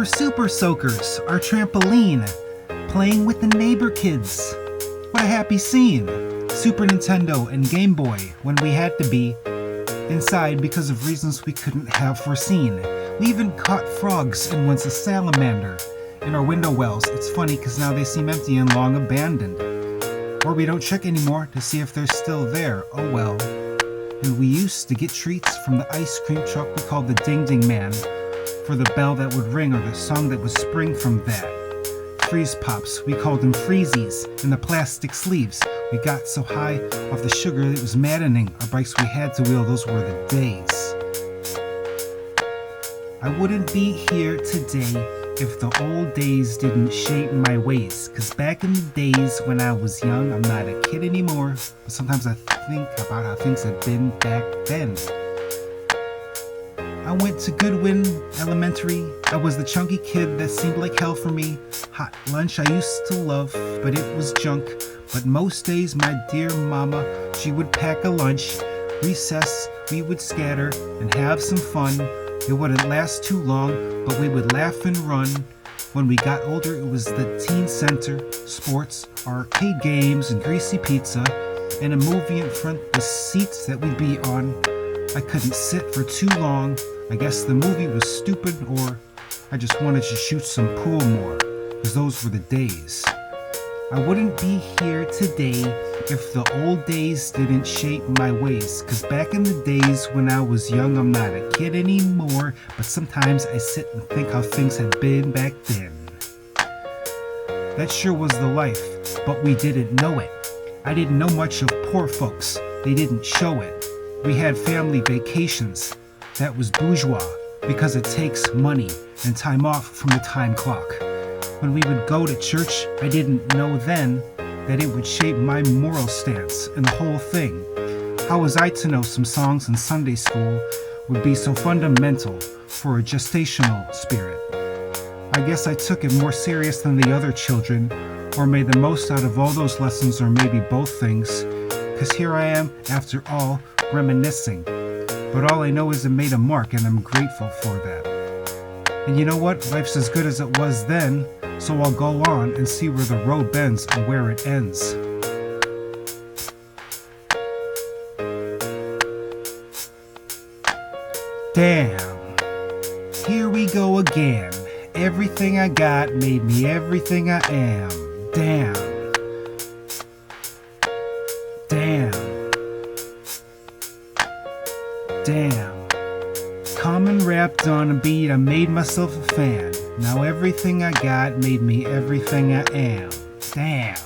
super soakers, our trampoline, playing with the neighbor kids. What a happy scene. Super Nintendo and Game Boy when we had to be inside because of reasons we couldn't have foreseen. We even caught frogs and once a salamander in our window wells. It's funny because now they seem empty and long abandoned. Or we don't check anymore to see if they're still there. Oh well. And we used to get treats from the ice cream truck we called the Ding Ding Man for the bell that would ring or the song that would spring from that. Freeze pops, we called them freezies, and the plastic sleeves. We got so high off the sugar that it was maddening. Our bikes we had to wheel, those were the days. I wouldn't be here today if the old days didn't shape my ways. Cause back in the days when I was young, I'm not a kid anymore, but sometimes I think about how things had been back then. I went to Goodwin Elementary. I was the chunky kid that seemed like hell for me. Hot lunch I used to love, but it was junk. But most days my dear mama, she would pack a lunch. Recess, we would scatter and have some fun. It wouldn't last too long, but we would laugh and run. When we got older, it was the teen center, sports, arcade games, and greasy pizza, and a movie in front, the seats that we'd be on. I couldn't sit for too long. I guess the movie was stupid, or I just wanted to shoot some pool more, cause those were the days. I wouldn't be here today if the old days didn't shape my ways. Cause back in the days when I was young, I'm not a kid anymore, but sometimes I sit and think how things had been back then. That sure was the life, but we didn't know it. I didn't know much of poor folks, they didn't show it. We had family vacations, that was bourgeois, because it takes money and time off from the time clock. When we would go to church, I didn't know then that it would shape my moral stance and the whole thing. How was I to know some songs in Sunday school would be so fundamental for a gestational spirit? I guess I took it more serious than the other children, or made the most out of all those lessons, or maybe both things. Cause here I am, after all, reminiscing. But all I know is it made a mark, and I'm grateful for that. And you know what? Life's as good as it was then, so I'll go on and see where the road bends and where it ends. Damn, here we go again. Everything I got made me everything I am. Damn. Damn. Damn. Come rapped on a beat, I made myself a fan. Now everything I got made me everything I am. Damn.